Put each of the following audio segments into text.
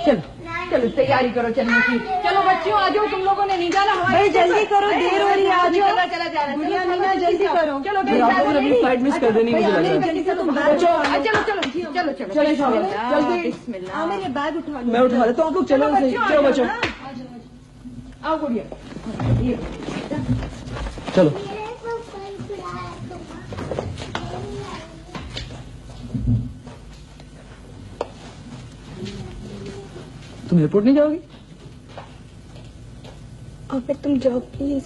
चलो चलो तैयारी करो चलने की। चलो बच्चों आ जाओ, तुम लोगों ने नहीं जाना। भाई जल्दी करो, देर हो रही है। आ जाओ, चला जा रहा है। नीना जल्दी करो। चलो फ्लाइट मिस कर देनी मुझे लग रहा है। जल्दी से तुम चलो चलो चलो चलो चलो जल्दी। मेरे बैग उठा लो। मैं उठा लेता हूँ, आप लोग चलो। चलो बच्चों आओ गुड़िया, चलो। तुम एयरपोर्ट नहीं जाओगी? आमिर तुम जाओ प्लीज,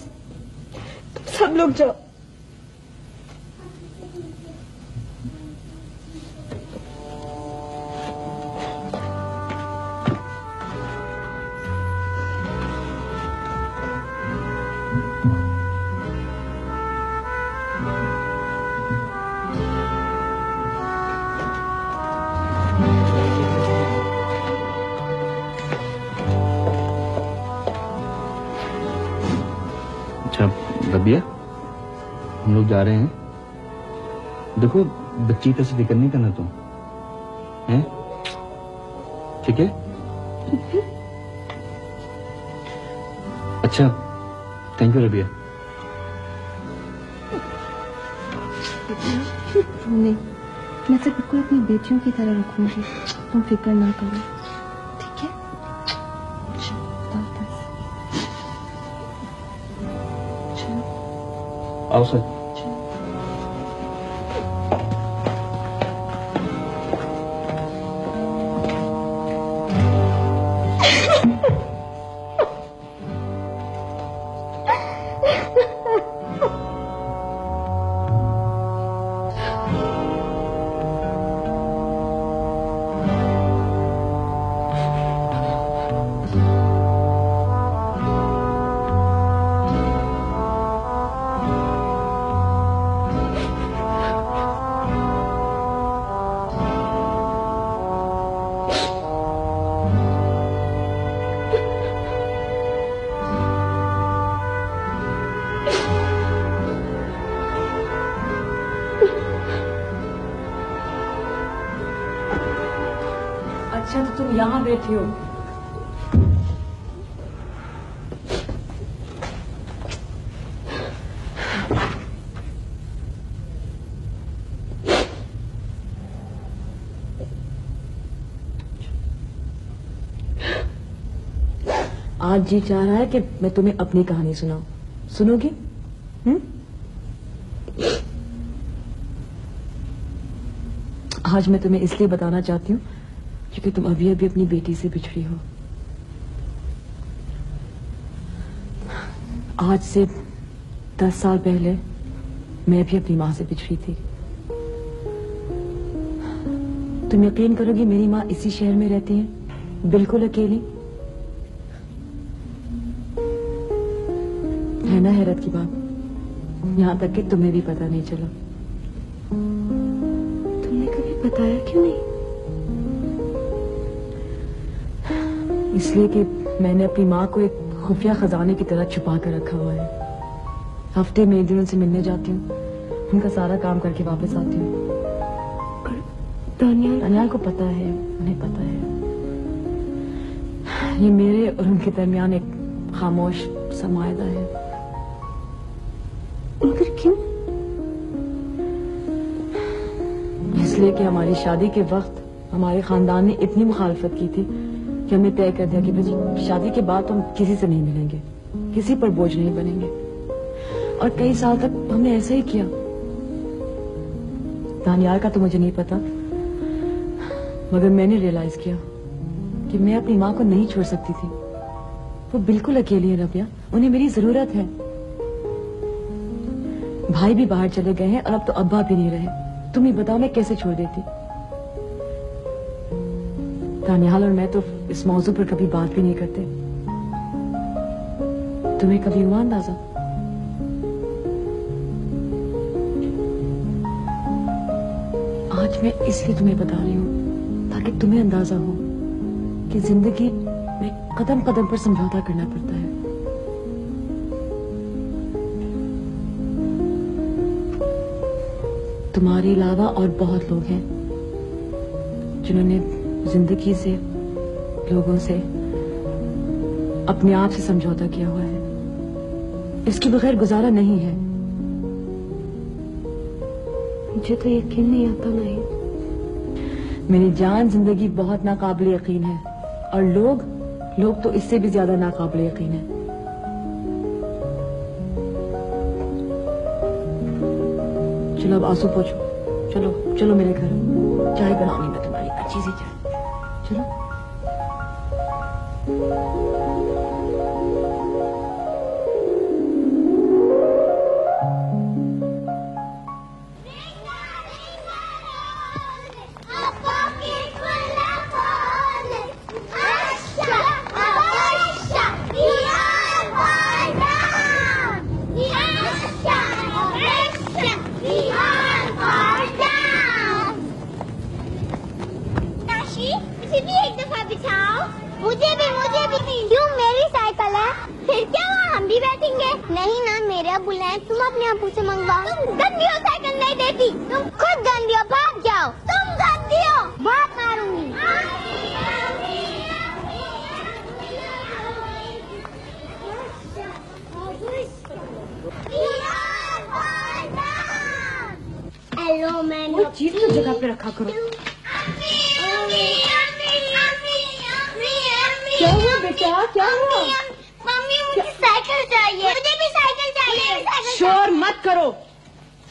तुम सब लोग जाओ। रबिया, हम लोग जा रहे हैं। देखो बच्ची का फिक्र नहीं करना तुम, हैं? ठीक है? अच्छा, थैंक यू रबिया। नहीं, मैं सब बिल्कुल अपनी बेटियों की तरह रखूंगी, तुम फिक्र ना करो, ठीक है? आओ सर। अच्छा तो तुम यहाँ बैठी हो। आज जी चाह रहा है कि मैं तुम्हें अपनी कहानी सुनाऊं, सुनोगी? आज मैं तुम्हें इसलिए बताना चाहती हूँ क्योंकि तुम अभी अभी अपनी बेटी से बिछड़ी हो। आज से 10 साल पहले मैं भी अपनी माँ से बिछड़ी थी। तुम यकीन करोगी मेरी माँ इसी शहर में रहती है, बिल्कुल अकेली। है ना हैरत की बात, यहाँ तक कि तुम्हें भी पता नहीं चला। तुमने कभी बताया क्यों नहीं? इसलिए कि मैंने अपनी माँ को एक खुफिया खजाने की तरह छुपा कर रखा हुआ है। हफ्ते में एक दिन उनसे मिलने जाती हूँ, उनका सारा काम करके वापस आती हूँ। और दानियाल को पता है, उन्हें पता है। ये मेरे और उनके दरमियान एक खामोश सा मायदा है। मगर क्यों? इसलिए कि हमारी शादी के वक्त हमारे खानदान ने इतनी मुखालफत की थी कि हमने तय कर दिया कि बस शादी के बाद हम किसी से नहीं मिलेंगे, किसी पर बोझ नहीं बनेंगे। और कई साल तक हमने ऐसा ही किया। दानियाल का तो मुझे नहीं पता, मगर मैंने रियलाइज किया कि मैं अपनी माँ को नहीं छोड़ सकती थी। वो बिल्कुल अकेली है रबिया, उन्हें मेरी जरूरत है। भाई भी बाहर चले गए हैं और अब तो अब्बा भी नहीं रहे। तुम ही बताओ मैं कैसे छोड़ देती। दानियाल और मैं तो इस मौजू पर कभी बात भी नहीं करते। तुम्हें कभी हुआ अंदाजा? आज मैं इसलिए तुम्हें बता रही हूँ ताकि तुम्हें अंदाजा हो कि जिंदगी में कदम कदम पर समझौता करना पड़ता है। तुम्हारे अलावा और बहुत लोग हैं जिन्होंने जिंदगी से लोगों से, अपने आप से समझौता किया हुआ है। इसके बगैर गुजारा नहीं है। मुझे तो यकीन नहीं आता नहीं। मेरी जान, जिंदगी बहुत नाकाबिल यकीन है, और लोग तो इससे भी ज्यादा नाकाबिल यकीन है। चलो अब आंसू पोंछो। चलो चलो मेरे घर, चाय बनाऊंगी मैं तुम्हारी अच्छी सी चाय। चलो। मुझे भी क्यों? मेरी साइकिल है, फिर क्या हुआ, हम भी बैठेंगे। नहीं ना, मेरे अब्बू बुलाए, तुम अपने अब्बू से मंगवाओ। तुम गंदी हो, साइकिल नहीं देती। तुम खुद गंदी हो, भाग जाओ। तुम गंदी हो, बात मारूंगी। हेलो, मैंने कोई चीज तो जगह पे रखा करो। क्या हुआ बेटा, क्या हुआ? मम्मी मुझे साइकिल चाहिए। मुझे भी साइकिल चाहिए। शोर मत करो।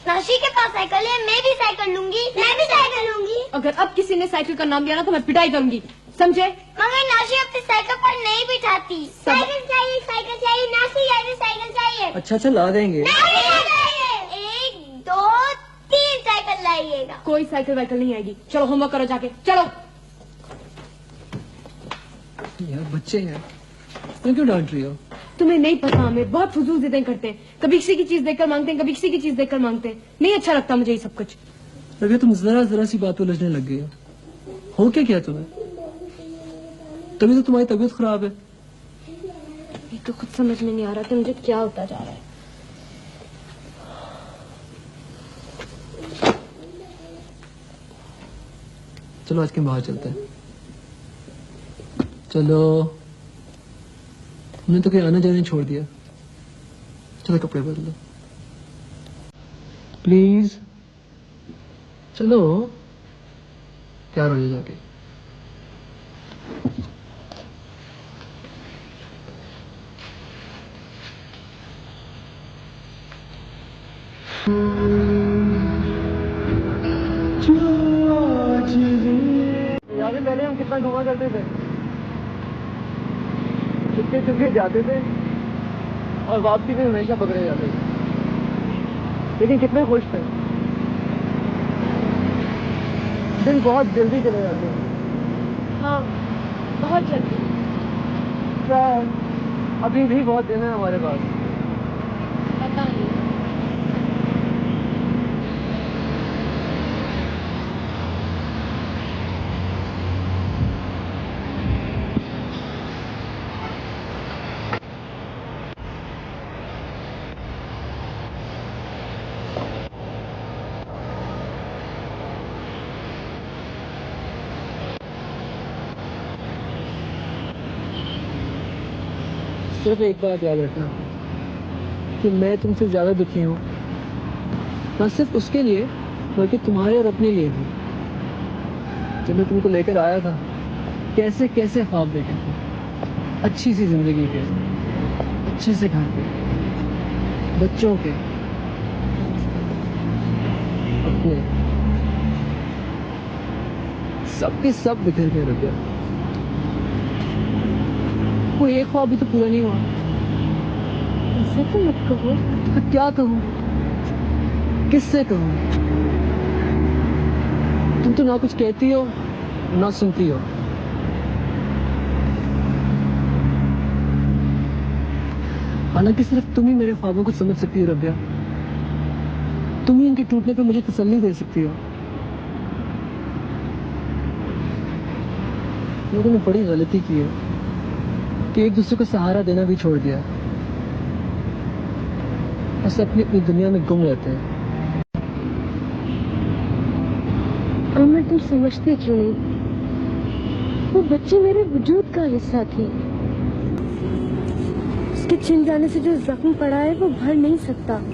नाशी के पास साइकिल है, मैं भी साइकिल लूंगी। मैं भी साइकिल लूंगी। अगर अब किसी ने साइकिल का नाम लिया ना तो मैं पिटाई करूंगी, समझे? मगर नाशी अपनी साइकिल पर नहीं बिठाती। साइकिल चाहिए, साइकिल चाहिए। नाशी यार साइकिल चाहिए। अच्छा अच्छा ला देंगे। नहीं, 1 2 3 साइकिल लाइएगा। कोई साइकिल वाइकिल नहीं आएगी। चलो होमवर्क करो जाके, चलो। यार बच्चे हैं, तुम क्यों डांट रही हो? तुम्हें नहीं पता, हमें बहुत फजूल जिदें करते हैं। कभी किसी की चीज देखकर मांगते हैं, कभी किसी की चीज देखकर मांगते हैं। नहीं अच्छा लगता मुझे ये सब कुछ। अभी तुम जरा सी बात पे उलझने लग गई हो क्या तुम्हें? तभी तो तुम्हारी तबीयत खराब है। ये तो खुद समझ में नहीं आ रहा था मुझे क्या होता जा रहा है। चलो आज के बाहर चलते हैं। चलो, हमने तो कहीं आना जाने छोड़ दिया। चलो कपड़े बदलो प्लीज। चलो तैयार हो जाओ जाके। याद है पहले हम कितना घुमा करते थे, चुपके चुपके जाते थे और वापसी में हमेशा पकड़े जाते थे, लेकिन कितने खुश थे। दिन बहुत जल्दी चले जाते हैं। हाँ बहुत जल्दी। अभी भी बहुत दिन है हमारे पास। पता नहीं। सिर्फ एक बात याद रखना कि मैं तुमसे ज्यादा दुखी हूँ, न सिर्फ उसके लिए बल्कि तुम्हारे और अपने लिए भी। जब मैं तुमको लेकर आया था, कैसे कैसे ख्वाब देखे थे, अच्छी सी जिंदगी के, अच्छे से घर के, बच्चों के, अपने, सबके सब बिखर के रख गया। कोई एक ख्वाब भी तो पूरा नहीं हुआ। ऐसे तो मत कहो। तो क्या कहूँ, किससे कहूँ? तुम तो ना कुछ कहती हो ना सुनती हो। हालांकि सिर्फ तुम ही मेरे ख्वाबों को समझ सकती हो रबिया। तुम ही इनके टूटने पे मुझे तसल्ली दे सकती हो। लोगों ने बड़ी गलती की है कि एक दूसरे को सहारा देना भी छोड़ दिया, ऐसे अपनी अपनी दुनिया में गुम रहते हैं। अमर तुम समझते क्यों नहीं? वो बच्ची मेरे वजूद का हिस्सा थी। उसके छिन जाने से जो जख्म पड़ा है वो भर नहीं सकता।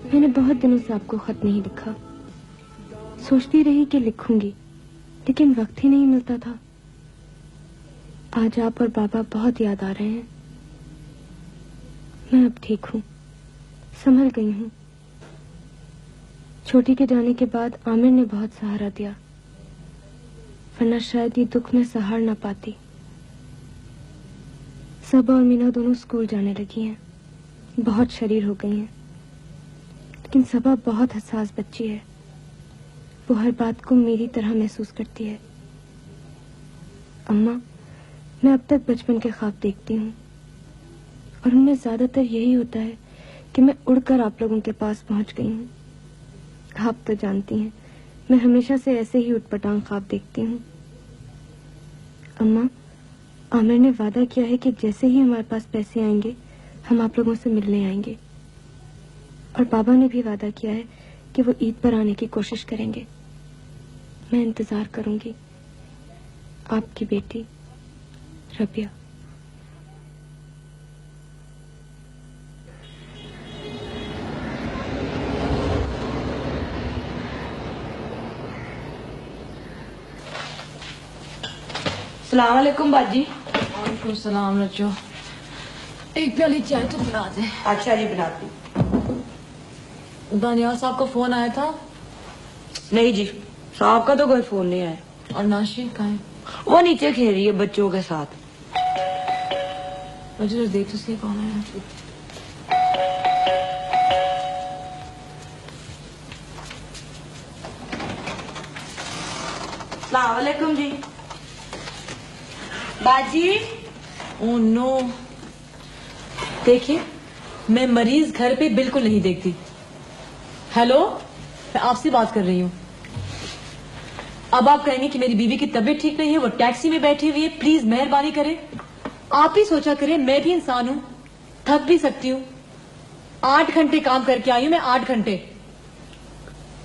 मैंने बहुत दिनों से आपको खत नहीं लिखा। सोचती रही कि लिखूंगी, लेकिन वक्त ही नहीं मिलता था। आज आप और बाबा बहुत याद आ रहे हैं। मैं अब ठीक हूँ, संभल गई हूँ। छोटी के जाने के बाद आमिर ने बहुत सहारा दिया, वरना शायद ये दुख में सहार ना पाती। सबा और मीना दोनों स्कूल जाने लगी हैं, बहुत शरीर हो गई हैं। लेकिन सबा बहुत हसास बच्ची है, वो हर बात को मेरी तरह महसूस करती है। अम्मा, मैं अब तक बचपन के ख्वाब देखती हूँ और उनमें ज्यादातर यही होता है कि मैं उड़कर आप लोगों के पास पहुंच गई हूँ। आप तो जानती हैं, मैं हमेशा से ऐसे ही उटपटांग ख्वाब देखती हूँ। अम्मा, आमिर ने वादा किया है कि जैसे ही हमारे पास पैसे आएंगे हम आप लोगों से मिलने आएंगे, और बाबा ने भी वादा किया है कि वो ईद पर आने की कोशिश करेंगे। मैं इंतजार करूंगी। आपकी बेटी रबिया। सलाम वालेकुम बाजी। वालेकुम सलाम रजो। एक प्याली चाय तो बना दे। अच्छा जी, बनाती। दानियाल साहब का फोन आया था? नहीं जी, साहब का तो कोई फोन नहीं आया। और नाशी कहाँ है? वो नीचे खेल रही है बच्चों के साथ। रजो देख तो सही कौन है। सलाम वालेकुम जी। बाजी। ओह नो, देखिए मैं मरीज घर पे बिल्कुल नहीं देखती। हेलो, मैं आपसे बात कर रही हूँ। अब आप कहेंगे कि मेरी बीवी की तबीयत ठीक नहीं है, वो टैक्सी में बैठी हुई है। प्लीज मेहरबानी करें, आप ही सोचा करें, मैं भी इंसान हूँ, थक भी सकती हूँ। 8 घंटे काम करके आई हूँ मैं, 8 घंटे।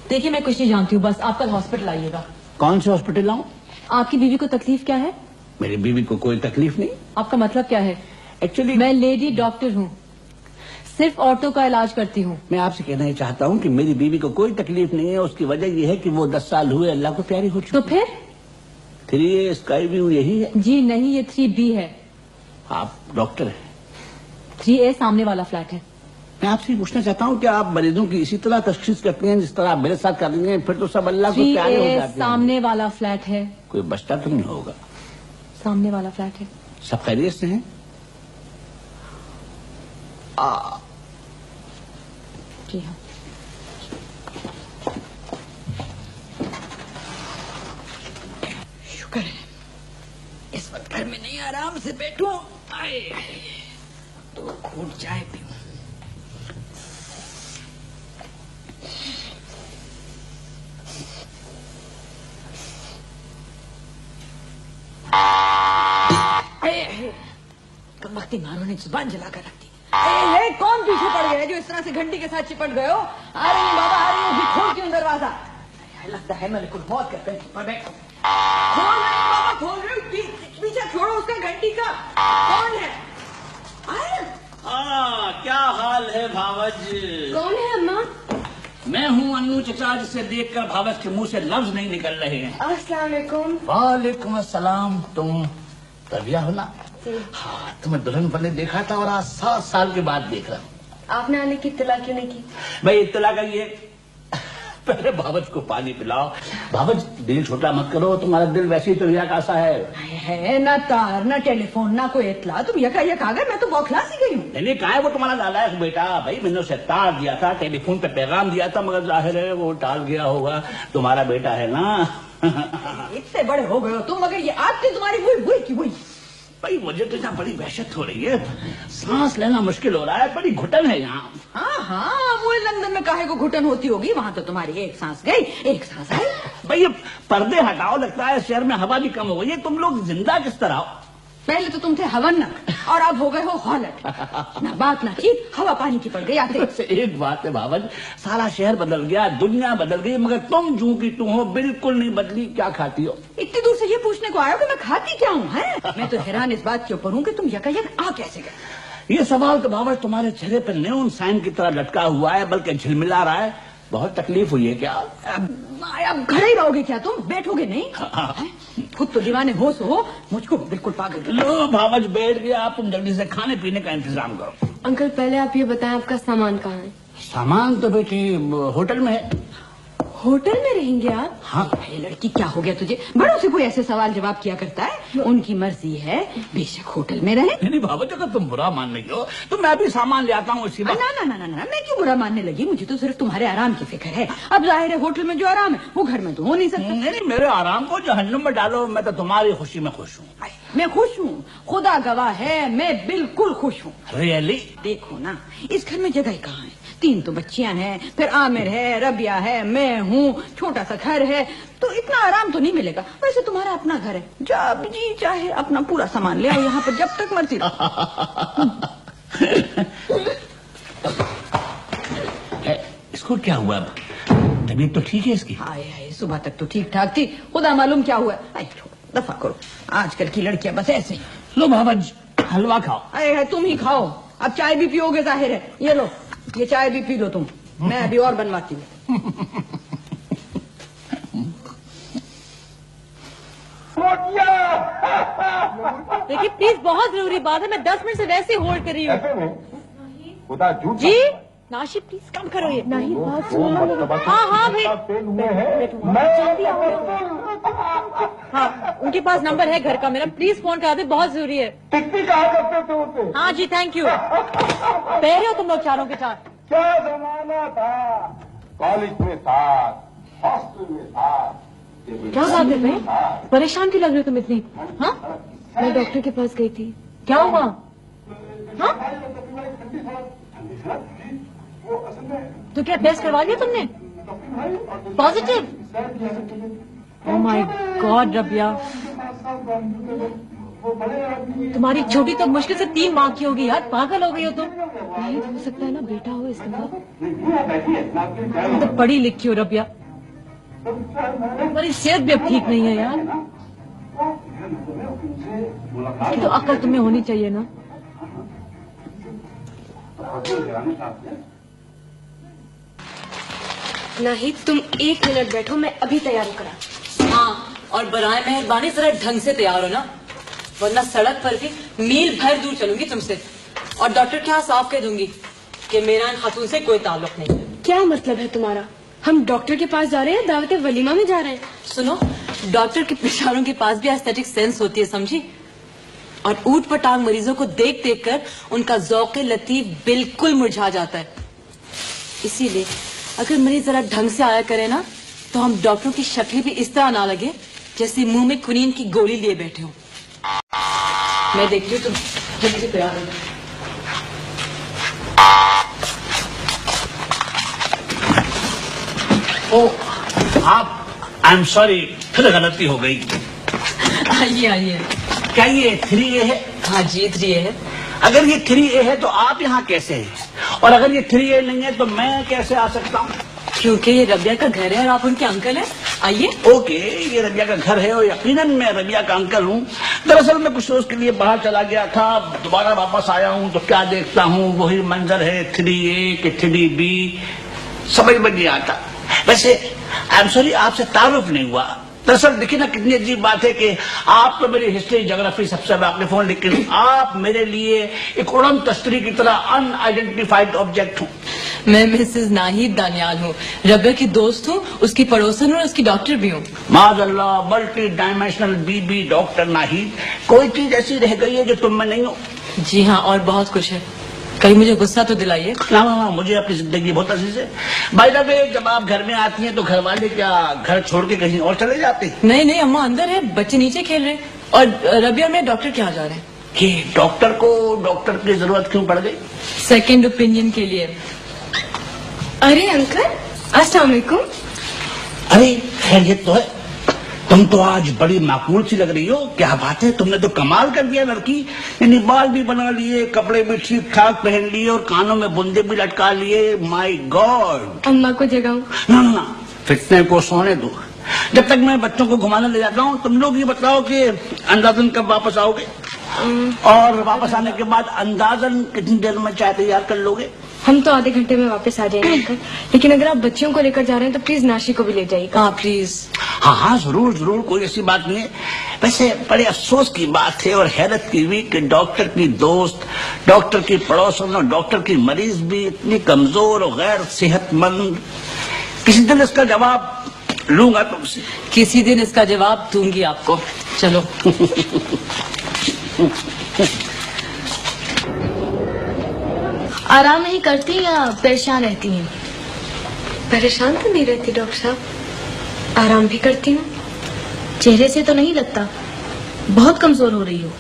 देखिए मैं कुछ नहीं जानती हूँ, बस आप कल हॉस्पिटल आइएगा। कौन से हॉस्पिटल आऊं? आपकी बीवी को तकलीफ क्या है? मेरी बीवी को कोई तकलीफ नहीं। आपका मतलब क्या है? एक्चुअली मैं लेडी डॉक्टर हूँ, सिर्फ औरतों का इलाज करती हूँ। मैं आपसे कहना ही चाहता हूँ कि मेरी बीवी को कोई तकलीफ नहीं है। उसकी वजह यह है कि वो 10 साल हुए अल्लाह को प्यारी हो चुकी। तो फिर 3A स्काई व्यू यही है। जी नहीं, ये 3B है। आप डॉक्टर हैं? 3A सामने वाला फ्लैट है। मैं आपसे पूछना चाहता हूँ कि आप मरीजों की इसी तरह तशखीस करती हैं जिस तरह आप मेरे साथ कर रही हैं? फिर तो सब अल्लाह को प्यारे हो 3A जाते हैं। सामने वाला फ्लैट है। कोई बचता तो नहीं होगा? सामने वाला फ्लैट है। सब खैरियत से हैं? जी हाँ। शुक्र है इस वक्त घर में नहीं, आराम से बैठो। आए तो घूट चाय पीऊं। आते मारो ने जुबान जला कर रख दी। ए, कौन पीछे पड़ गया जो इस तरह से घंटी के साथ चिपट गए हो? आ रही हूँ बाबा, आ रही हूँ, खोल क्यों दरवाजा? लगता है मैं कुछ मौत करते हैं। खोल रही हूँ बाबा, खोल रही हूँ। पीछे छोड़ो उसका घंटी का। कौन है? क्या हाल है भावज? कौन है अम्मा? मैं हूँ अन्नू चचा, जिसे देखकर भावज के मुंह से लफ्ज नहीं निकल रहे हैं। अस्सलाम वालेकुम। वालेकुम अस्सलाम। तुम रबिया हो ना? हाँ, तुम्हें दुल्हन पहले देखा था और आज 7 साल के बाद देख रहा हूँ। आपने आने की इत्तला क्यों नहीं की? भाई इत्तला करिए, पहले भावज को पानी पिलाओ। भावज दिल छोटा मत करो, तुम्हारा दिल वैसे ही तो यका सा है ना तार ना टेलीफोन ना कोई इत्तला, तुम यका आ गए। मैं तो बौखला सी गई हूँ। नहीं कहा है वो तुम्हारा नालायक बेटा। भाई मैंने उसे तार दिया था, टेलीफोन पे पैगाम दिया था, मगर जाहिर है वो टाल गया होगा। तुम्हारा बेटा है ना। इतने बड़े हो गए हो तुम, मगर ये आदतें तुम्हारी वही की वही। भाई मुझे तो यहाँ बड़ी वहशत हो रही है, सांस लेना मुश्किल हो रहा है, बड़ी घुटन है यहाँ। हाँ, वो लंदन में काहे को घुटन होती होगी, वहाँ तो तुम्हारी एक सांस गई एक सांस आई। भाई ये पर्दे हटाओ, लगता है शहर में हवा भी कम हो गई है। तुम लोग जिंदा किस तरह हो? पहले तो तुम थे हवन्नक और अब हो गए हो हॉलट। ना बात ना चीत, हवा पानी की पड़ गई आते। एक बात है भावज, सारा शहर बदल गया, दुनिया बदल गई, मगर तुम जू की तुम हो, बिल्कुल नहीं बदली। क्या खाती हो? इतनी दूर से ये पूछने को आए हो कि मैं खाती क्या हूँ? मैं तो हैरान इस बात के ऊपर हूँ कि तुम यकायक आ कैसे गए। ये सवाल तो भावज तुम्हारे चेहरे पर न्यून साइन की तरह लटका हुआ है, बल्कि झिलमिला रहा है। बहुत तकलीफ हुई है क्या? अब खड़े ही रहोगे क्या तुम? बैठोगे नहीं? खुद तो दीवाने होश हो, मुझको बिल्कुल पागल। लो भावज बैठ गया, आप तुम जल्दी से खाने पीने का इंतजाम करो। अंकल पहले आप ये बताएं आपका सामान कहाँ है? सामान तो बेटी होटल में है। होटल में रहेंगे आप? हाँ। लड़की क्या हो गया तुझे? बड़ों से कोई ऐसे सवाल जवाब किया करता है? उनकी मर्जी है, बेशक होटल में रहे। नहीं भावज, अगर तुम बुरा मान रही हो तो मैं भी सामान ले आता हूँ इसी वक्त। ना, मैं क्यों बुरा मानने लगी? मुझे तो सिर्फ तुम्हारे आराम की फिक्र है। अब जाहिर है होटल में जो आराम है वो घर में तो हो नहीं सकता। नहीं, मेरे आराम को जहन्नुम में डालो, मैं तो तुम्हारी खुशी में खुश हूँ। मैं खुश हूँ, खुदा गवाह है, मैं बिल्कुल खुश हूँ। रियली? देखो ना, इस घर में जगह कहाँ है? 3 तो बच्चियां हैं, फिर आमिर है, रबिया है, मैं हूँ, छोटा सा घर है, तो इतना आराम तो नहीं मिलेगा। वैसे तुम्हारा अपना घर है, जब जी चाहे अपना पूरा सामान ले आओ यहाँ पर, जब तक मर्जी। इसको क्या हुआ? तबीयत तो ठीक है इसकी? हाय, सुबह तक तो ठीक ठाक थी, खुदा मालूम क्या हुआ। दफा करो, आजकल की लड़कियां बस ऐसे ही। लो भावज, हलवा खाओ। अरे तुम ही खाओ, अब चाय भी पियोगे जाहिर है। ये लो, ये चाय भी पी लो तुम, मैं अभी और बनवाती हूँ। देखिए प्लीज, बहुत जरूरी बात है, मैं 10 मिनट से वैसे होल्ड कर रही हूँ। जी नाशी प्लीज कम करो ये। नहीं बात सुनो। हाँ भाई, हाँ उनके पास नंबर है घर का मेरा, प्लीज फोन करा दे, बहुत जरूरी है। हाँ जी थैंक यू। पह रहे हो तुम लोग चारों के चार? क्या जमाना था, कॉलेज में साथ, हॉस्टल में साथ। क्या बात है भाई, परेशान क्यों लग रही हो तुम इतनी? हाँ मैं डॉक्टर के पास गई थी। क्या हुआ? हाँ तो क्या टेस्ट करवा लिया तुमने? Positive? Oh my God Rabia, तुम्हारी छोटी तो मुश्किल से 3 माह की होगी यार, पागल हो गई हो तुम। नहीं हो सकता है ना बेटा हो इसके बाद। तुम तो पढ़ी लिखी हो रबिया, तुम्हारी सेहत भी अब ठीक नहीं है यार। ये तो अक्ल तुम्हें होनी चाहिए ना। नहीं तुम 1 मिनट बैठो, मैं अभी तैयारी करा। हाँ, और बराए मेहरबानी जरा ढंग से तैयार हो ना, वरना सड़क पर भी मील भर दूर चलूंगी तुमसे, और डॉक्टर के यहाँ साफ कह दूंगी कि मेरा इन खातून से कोई ताल्लुक नहीं है। क्या मतलब है तुम्हारा? हम डॉक्टर के पास जा रहे हैं, दावत वलीमा में जा रहे हैं। सुनो, डॉक्टर के बेचारों के पास भी एस्थेटिक सेंस होती है, समझी? और ऊट पटांग मरीजों को देख देख कर उनका ज़ौक़े लतीफ बिल्कुल मुरझा जाता है। इसीलिए अगर मरीज जरा ढंग से आया करे ना, तो हम डॉक्टरों की शक्ल भी इस तरह ना लगे जैसे मुंह में कुनीन की गोली लिए बैठे हो। मैं देखती हूँ तुम जल्दी से तैयार हो। आप, आई एम सॉरी, फिर गलती हो गई। आइए आइए। क्या ये 3A है? हाँ जी 3A है। अगर ये 3A है तो आप यहाँ कैसे हैं? और अगर ये 3A नहीं है तो मैं कैसे आ सकता हूँ? क्योंकि ये रबिया का घर है और आप उनके अंकल हैं। आइए। ओके, ये रबिया का घर है और यकीनन मैं रबिया का अंकल हूँ। दरअसल मैं कुछ रोज के लिए बाहर चला गया था, दोबारा वापस आया हूँ तो क्या देखता हूँ वही मंजर है, 3A के 3B, समझ में नहीं आता। वैसे आई एम सॉरी, आपसे तारुफ नहीं हुआ। दरअसल देखिए ना कितनी अजीब बात है कि आप तो मेरी हिस्ट्री ज्योग्राफी सबसे वाकिफ हो, लेकिन आप मेरे लिए एक उड़न तस्तरी की तरह अनआइडेंटिफाइड ऑब्जेक्ट हूँ। मैं मिसेस नाहिद दानियाल हूँ, रबिया की दोस्त हूँ, उसकी पड़ोसन और उसकी डॉक्टर भी हूँ। माज़अल्लाह, मल्टी डायमेंशनल बीबी डॉक्टर नाहिद, कोई चीज ऐसी रह गई है जो तुम में नहीं हो? जी हाँ, और बहुत कुछ है। कहीं मुझे गुस्सा तो दिलाइए। ना, मुझे अपनी जिंदगी बहुत अजीज है। बाय द वे, जब आप घर में आती हैं तो घर वाले क्या घर छोड़ के कहीं और चले जाते हैं? नहीं, अम्मा अंदर है, बच्चे नीचे खेल रहे हैं और रबिया में डॉक्टर के यहाँ जा रहे हैं। कि डॉक्टर को डॉक्टर की जरूरत क्यों पड़ गई? सेकेंड ओपिनियन के लिए। अरे अंकल, अस्सलाम वालेकुम। अरे खैरियत तो है। तुम तो आज बड़ी माकूल सी लग रही हो। क्या बात है, तुमने तो कमाल कर दिया लड़की। यानी बाल भी बना लिए, कपड़े भी ठीक ठाक पहन लिए और कानों में बुंदे भी लटका लिए। My God. अम्मा को जगाऊं? ना, फिटने को सोने दो। जब तक मैं बच्चों को घुमाने ले जाता हूँ, तुम लोग ये बताओ कि अंदाजन कब वापस आओगे? और वापस आने के बाद अंदाजन कितनी देर में चाय तैयार कर लोगे? हम तो आधे घंटे में वापस आ जाएंगे अंकल, लेकिन अगर आप बच्चियों को लेकर जा रहे हैं तो प्लीज नाशी को भी ले जाइएगा। हाँ प्लीज। हाँ, जरूर, कोई ऐसी बात नहीं है। वैसे बड़े अफसोस की बात है और हैरत की भी कि डॉक्टर की दोस्त, डॉक्टर की पड़ोसन और डॉक्टर की मरीज भी इतनी कमजोर और गैर सेहतमंद। किसी दिन इसका जवाब लूंगा तुमसे। किसी दिन इसका जवाब दूंगी आपको। चलो। आराम नहीं करती या परेशान रहती हैं? परेशान तो नहीं रहती डॉक्टर साहब, आराम भी करती हूँ। चेहरे से तो नहीं लगता, बहुत कमजोर हो रही हो।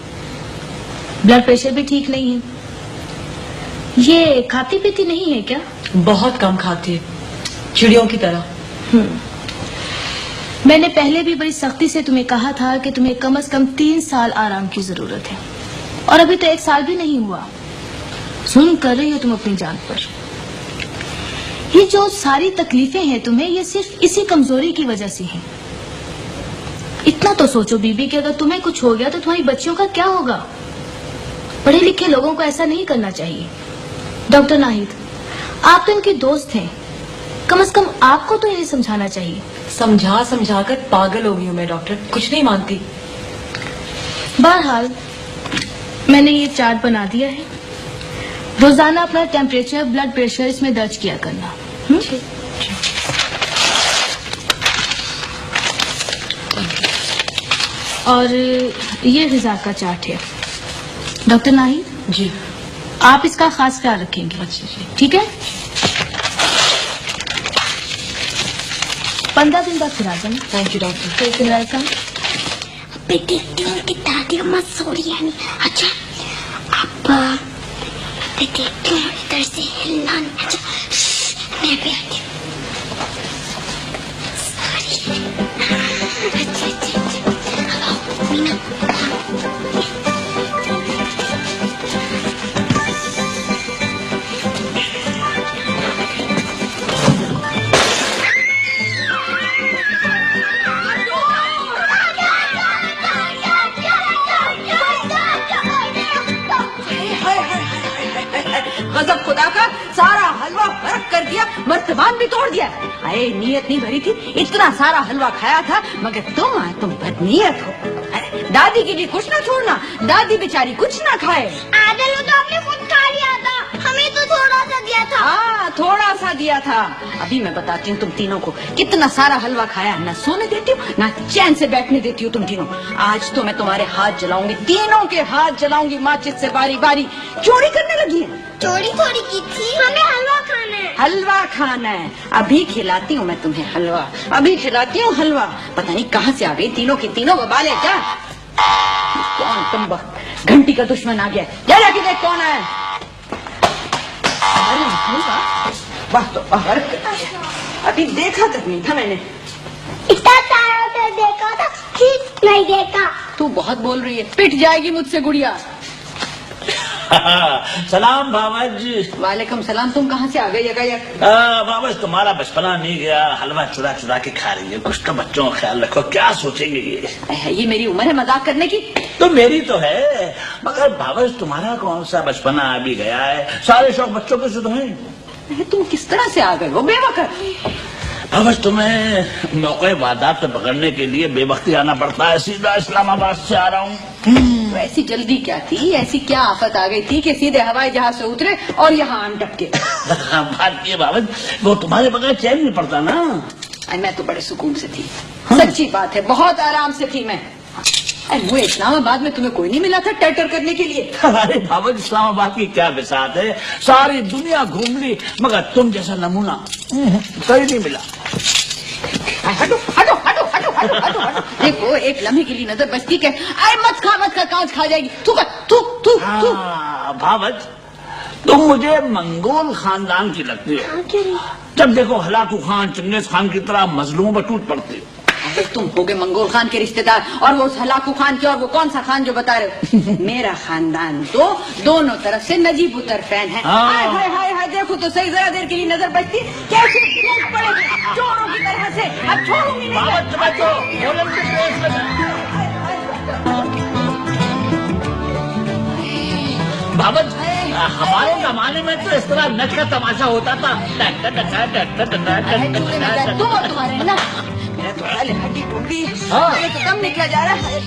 ब्लड प्रेशर भी ठीक नहीं है। ये खाती पीती नहीं है क्या? बहुत कम खाती है, चिड़ियों की तरह। मैंने पहले भी बड़ी सख्ती से तुम्हें कहा था कि तुम्हें कम से कम 3 साल आराम की जरूरत है, और अभी तो 1 साल भी नहीं हुआ। सुन कर रही हो तुम अपनी जान पर। ये जो सारी तकलीफें हैं तुम्हें, ये सिर्फ इसी कमजोरी की वजह से हैं। इतना तो सोचो बीबी कि अगर तुम्हें कुछ हो गया तो तुम्हारी बच्चियों का क्या होगा? पढ़े लिखे लोगों को ऐसा नहीं करना चाहिए। डॉक्टर नाहिद, आप तो इनकी दोस्त हैं, कम से कम आपको तो इन्हें समझाना चाहिए। समझा कर पागल हो गई हूँ मैं डॉक्टर, कुछ नहीं मानती। बहरहाल मैंने ये चार्ट बना दिया है। रोजाना अपना टेम्परेचर, ब्लड प्रेशर इसमें दर्ज किया करना। और ये ग़िज़ा का चार्ट है। डॉक्टर नाहिद जी, आप इसका खास ख्याल रखेंगे। अच्छा जी, ठीक है। 15 दिन बाद फिर आ जाना। Thank you doctor. वेलकम। बेटी की दादी अम्मा सो रही है नहीं। अच्छा, अब देखती हूँ, इधर से हिलना नहीं। अच्छा, मैं भी आती हूँ। अच्छा, मीना। गजब खुदा का, सारा हलवा फर्क कर दिया, मर्तबान भी तोड़ दिया। अरे नीयत नहीं भरी थी, इतना सारा हलवा खाया था, मगर तुम बदनीयत हो। अरे दादी के लिए कुछ ना छोड़ना, दादी बेचारी कुछ ना खाए। आदल तो आपने खुद खा लिया था, हमें तो थोड़ा सा दिया था। हाँ, थोड़ा सा दिया था। अभी मैं बताती हूँ तुम तीनों को, कितना सारा हलवा खाया। न सोने देती हूँ, न चैन से बैठने देती हूँ तुम तीनों। आज तो मैं तुम्हारे हाथ जलाऊंगी, तीनों के हाथ जलाऊंगी माचिस से बारी बारी। चोरी करने लगी है। चोरी थोड़ी की थी, हमें हलवा खाना है। हलवा खाना है? अभी खिलाती हूँ मैं तुम्हें हलवा, अभी खिलाती हूँ हलवा। पता नहीं कहाँ से आ गई तीनों की तीनों बबाले। क्या कौन तुम? घंटी का दुश्मन आ गया। जा जाके देख कौन है। अरे वाह, तो अभी देखा तक नहीं था मैंने। इतना सारा से देखा था, ठीक नहीं देखा। तू बहुत बोल रही है, पिट जाएगी मुझसे गुड़िया। सलाम भावज। वालेकुम सलाम। तुम कहाँ से आ गए यकायक? भावज तुम्हारा बचपना नहीं गया, हलवा चुरा चुरा के खा रही है। कुछ तो बच्चों का ख्याल रखो, क्या सोचेंगे ये मेरी उम्र है मजाक करने की? तो मेरी तो है, मगर भावज तुम्हारा कौन सा बचपना अभी गया है, सारे शौक बच्चों के शुरू हैं। तुम किस तरह से आ गए हो बेवकूफ? भावज तुम्हें मौके वारदात पे पकड़ने के लिए बेवक्ती आना पड़ता है, सीधा इस्लामाबाद से आ रहा हूँ। तो ऐसी जल्दी क्या थी, ऐसी क्या आफत आ गई थी कि सीधे हवाई जहाज से उतरे और यहाँ आन टपके? बात ये भावज, वो तुम्हारे बगैर चैन नहीं पड़ता ना। मैं तो बड़े सुकून से थी। सच्ची बात है, बहुत आराम से थी मैं। वो इस्लामाबाद में तुम्हें कोई नहीं मिला था टर्टर करने के लिए? अरे भावज इस्लामाबाद की क्या बिसात है, सारी दुनिया घूम ली मगर तुम जैसा नमूना कहीं नहीं मिला। हटो हटो हटो हटो हटो हटो हटो। देखो एक लम्हे के लिए नजर बचती है, अरे मत खा कांच खा जाएगी। तू भावज तुम मुझे मंगोल खानदान की लगती हो। जब देखो हलाकू खान चंगेज खान की तरह मजलूमों पर टूट पड़ती हो। तुम हो गए मंगोल खान के रिश्तेदार, और वो हलाकू खान के, और वो कौन सा खान जो बता रहे हो? मेरा खानदान तो दोनों तरफ से नजीब उतर फैन है। हाय हाय हाय हाय, देखो तो सही, जरा देर के लिए नजर बचती कैसे टूट पड़ेगी चोरों की तरह से। अब छोड़ूंगी नहीं। भावज हमारे जमाने में तो इस तरह नच का तमाशा होता था। तुम्हारे ना मेरा तो हड्डी टूट गई, मेरे तो दम निकला जा रहा है,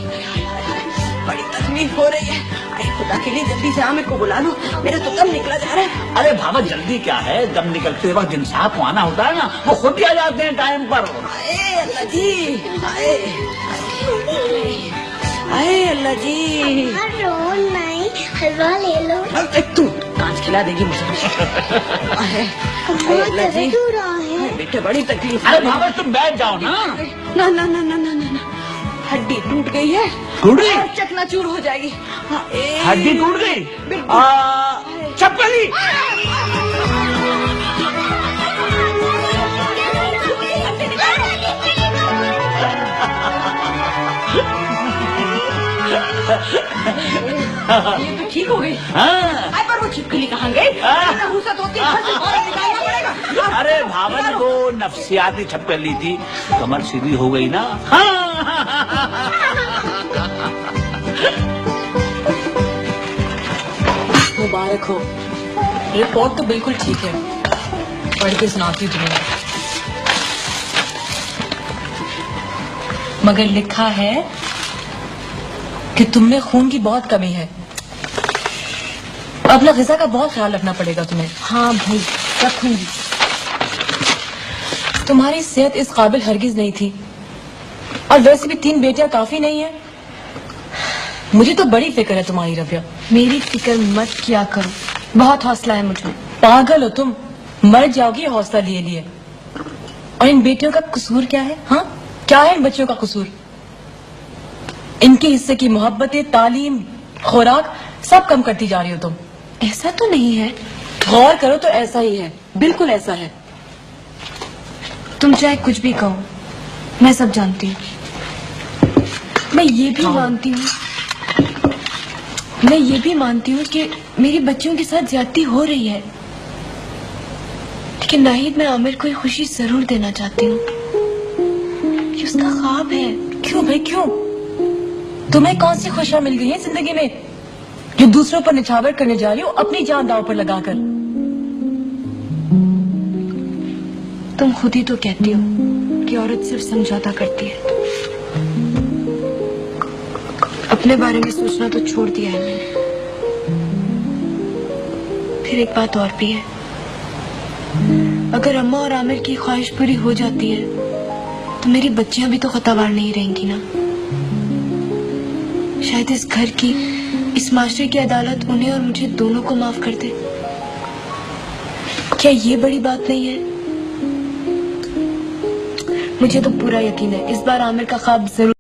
बड़ी तकलीफ हो रही है। अरे खुदा के लिए जल्दी से आमिर को बुला लो, मेरा तो दम निकला जा रहा है। अरे भावज जल्दी क्या है, दम निकलते वक्त जिन साहब को आना होता है ना, वो खुद ही आ जाते हैं टाइम पर। अल्लाह जी, अल्लाह जी, हलवा ले लो। तू कांच खिला देगी मुझे। अल्लाह जी, बेटे बड़ी तकलीफ। अरे भावज तुम बैठ जाओ ना। ना ना ना ना ना ना, हड्डी टूट गई है, टूट गई, चकनाचूर हो जाएगी। हड्डी टूट गई, चप्पली। ये तो ठीक हो गई। पर वो छिपकली कहाँ गई? अरे भावज वो नफसियाती छपकली थी, कमर सीधी हो गई ना। मुबारक हो, रिपोर्ट तो बिल्कुल ठीक है, पढ़ के सुनाती हूँ तुम्हें। मगर लिखा है कि तुमने खून की बहुत कमी है, अपना ग़िज़ा का बहुत ख्याल रखना पड़ेगा तुम्हें। हाँ भाई रखूंगी। तुम्हारी सेहत इस काबिल हरगिज नहीं थी, और वैसे भी 3 बेटियां काफी नहीं है। मुझे तो बड़ी फिक्र है तुम्हारी रबिया। मेरी फिक्र मत किया करो, बहुत हौसला है मुझे। पागल हो तुम, मर जाओगी हौसला लिए लिए। और इन बेटियों का कसूर क्या है? हाँ, क्या है इन बच्चों का कसूर? इनके हिस्से की मोहब्बतें, तालीम, खुराक सब कम करती जा रही हो तुम। ऐसा तो नहीं है। गौर करो तो ऐसा ही है, बिल्कुल ऐसा है। तुम चाहे कुछ भी कहो, मैं सब जानती हूँ। मैं ये भी मानती हूँ कि मेरी बच्चियों के साथ ज्यादती हो रही है, लेकिन नाहिद, मैं आमिर को ये खुशी जरूर देना चाहती हूँ। ये उसका ख्वाब है। क्यों भाई क्यों? तुम्हें कौन सी खुशियां मिल गई है जिंदगी में जो दूसरों पर निछावर करने जा रही हो, अपनी जान दांव पर लगाकर? तुम खुद ही तो कहती हो कि औरत सिर्फ समझौता करती है। अपने बारे में सोचना तो छोड़ दिया है मैंने। फिर एक बात और भी है, अगर अम्मा और आमिर की ख्वाहिश पूरी हो जाती है तो मेरी बच्चियां भी तो खतावार नहीं रहेंगी ना। शायद इस घर की, इस माशरे की अदालत उन्हें और मुझे दोनों को माफ कर दे। क्या ये बड़ी बात नहीं है? मुझे तो पूरा यकीन है इस बार आमिर का ख्वाब जरूर